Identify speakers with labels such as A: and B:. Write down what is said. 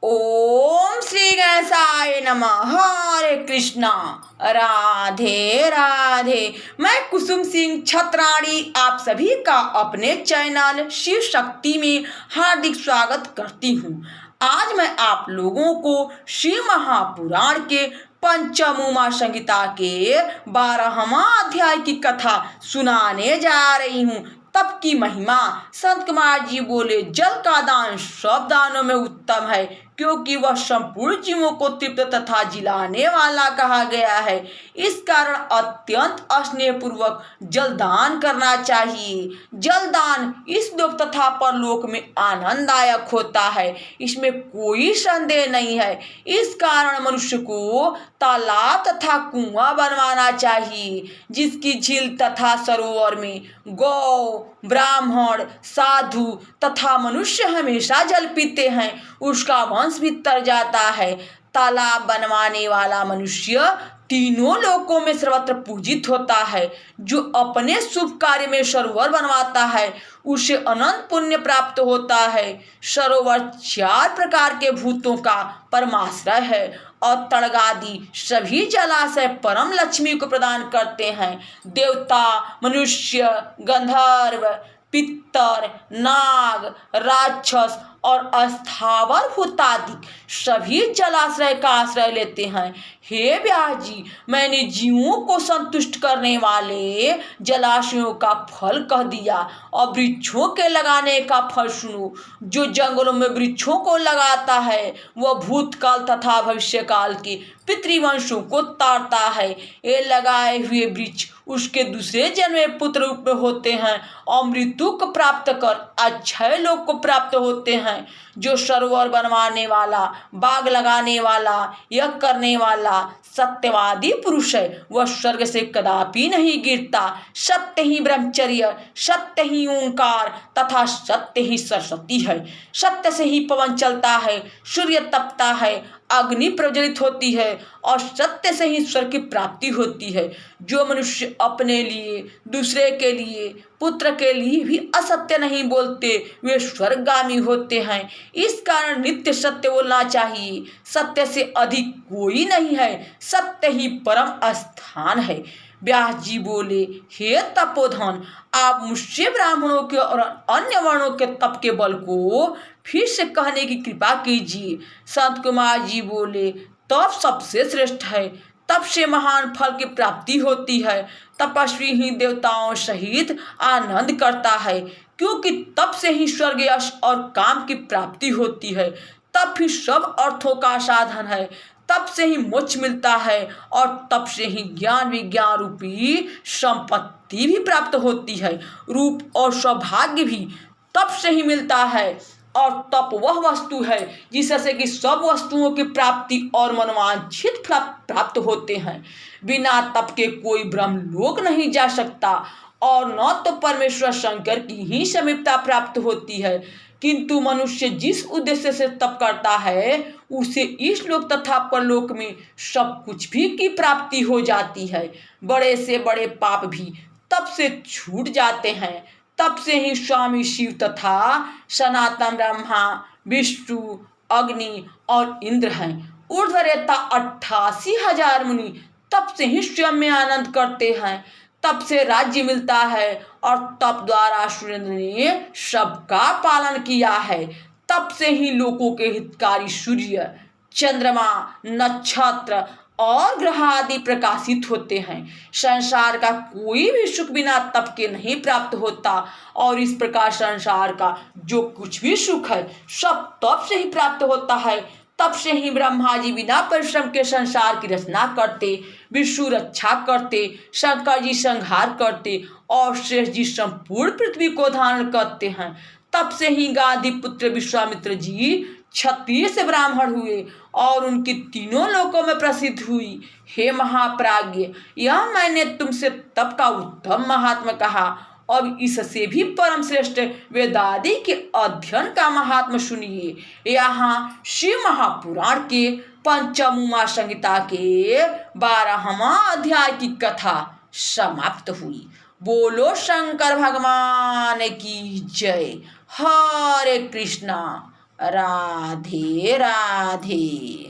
A: ओम श्री गणेशाय नमः। हरे कृष्णा। राधे राधे। मैं कुसुम सिंह छत्राणी आप सभी का अपने चैनल शिव शक्ति में हार्दिक स्वागत करती हूँ। आज मैं आप लोगों को शिव महापुराण के पंचम उमा संहिता के 12वां अध्याय की कथा सुनाने जा रही हूँ। तप की महिमा। संत कुमार जी बोले, जल का दान सब दानों में उत्तम है, क्योंकि वह संपूर्ण जीवों को तृप्त तथा जिलाने वाला कहा गया है। इस कारण अत्यंत स्नेह पूर्वक जल दान करना चाहिए। जल दान इस लोक तथा परलोक में आनंददायक होता है, इसमें कोई संदेह नहीं है। इस कारण मनुष्य को तालाब तथा कुआं बनवाना चाहिए, जिसकी झील तथा सरोवर में गौ, ब्राह्मण, साधु तथा मनुष्य हमेशा जल पीते हैं, उसका वंश भी तर जाता है। तालाब बनवाने वाला मनुष्य तीनों लोकों में सर्वत्र पूजित होता है। जो अपने शुभ कार्य में सरोवर बनवाता है, उसे अनंत पुण्य प्राप्त होता है। सरोवर 4 प्रकार के भूतों का परमाश्रय है और तड़गादि सभी जलाशय परम लक्ष्मी को प्रदान करते हैं। देवता, मनुष्य, गंधर्व, पितर, नाग, राक्षस और अस्थावर भूतादि सभी जलाश्रय का आश्रय लेते हैं। हे व्यास जी, मैंने जीवों को संतुष्ट करने वाले जलाशयों का फल कह दिया और वृक्षों के लगाने का फल सुनो। जो जंगलों में वृक्षों को लगाता है, वह भूतकाल तथा भविष्यकाल के पितृवंशों को तारता है। ये लगाए हुए वृक्ष उसके दूसरे जन्म में पुत्र रूप में होते हैं और मृत्यु को प्राप्त कर अक्षय लोक को प्राप्त होते हैं। जो सरोवर बनवाने वाला, बाग लगाने वाला, यज्ञ करने वाला सत्यवादी पुरुष है, वह स्वर्ग से कदापि नहीं गिरता। सत्य ही ब्रह्मचर्य, सत्य ही ओंकार तथा सत्य ही सरस्वती है। सत्य से ही पवन चलता है, सूर्य तपता है, अग्नि प्रज्वलित होती है और सत्य से ही स्वर्ग की प्राप्ति होती है। जो मनुष्य अपने लिए, दूसरे के लिए, पुत्र के लिए भी असत्य नहीं बोलते, वे स्वर्गगामी होते हैं। इस कारण नित्य सत्य बोलना चाहिए। सत्य से अधिक कोई नहीं है, सत्य ही परम स्थान है। व्यास जी बोले, हे तपोधन, आप मुझसे ब्राह्मणों के और अन्य वर्णों के तप के बल को फिर से कहने की कृपा कीजिए। संत कुमार जी बोले, तप सबसे श्रेष्ठ है। तप से महान फल की प्राप्ति होती है। तपस्वी ही देवताओं सहित आनंद करता है, क्योंकि तप से ही स्वर्ग, यश और काम की प्राप्ति होती है। तप ही सब अर्थों का साधन है। तप से ही मोक्ष मिलता है और तप से ही ज्ञान विज्ञान रूपी संपत्ति भी प्राप्त होती है। रूप और सौभाग्य भी तप से ही मिलता है। और तप वह वस्तु है जिससे कि सब वस्तुओं की प्राप्ति और मनवांछित प्राप्त होते हैं। बिना तप के कोई ब्रह्मलोक नहीं जा सकता और न तो परमेश्वर शंकर की ही समीपता प्राप्त होती है। किंतु मनुष्य जिस उद्देश्य से तप करता है, उसे इस लोक तथा परलोक में सब कुछ भी की प्राप्ति हो जाती है। बड़े से बड़े पाप भी तप से छूट जाते हैं। तब से ही स्वामी शिव तथा सनातन ब्रह्मा, विष्णु, अग्नि और इंद्र हैं। ऊर्ध्वरेता 88,000 मुनि तप से ही स्वयं में आनंद करते हैं। तप से राज्य मिलता है और तप द्वारा सुरेंद्र ने सबका पालन किया है। तप से ही लोगों के हितकारी सूर्य, चंद्रमा, नक्षत्र और ग्रह आदि प्रकाशित होते हैं। संसार का कोई भी सुख बिना तप के नहीं प्राप्त होता और इस प्रकार संसार का जो कुछ भी सुख है, सब तप से ही प्राप्त होता है। तप से ही ब्रह्मा जी बिना परिश्रम के संसार की रचना करते, विष्णु रक्षा करते, शंकर जी संहार करते और शेष जी संपूर्ण पृथ्वी को धारण करते हैं। तप से ही गांधी पुत्र विश्वामित्र जी क्षत्रिय से ब्राह्मण हुए और उनकी तीनों लोकों में प्रसिद्ध हुई। हे महाप्राज्ञ, यह मैंने तुमसे तप का उत्तम महात्मा कहा। अब इससे भी परम श्रेष्ठ वेदादि के अध्ययन का महात्मा सुनिए। यहाँ शिव महापुराण के पंचम उमा संहिता के 12वां अध्याय की कथा समाप्त हुई। बोलो शंकर भगवान की जय। हरे कृष्णा। राधे राधे।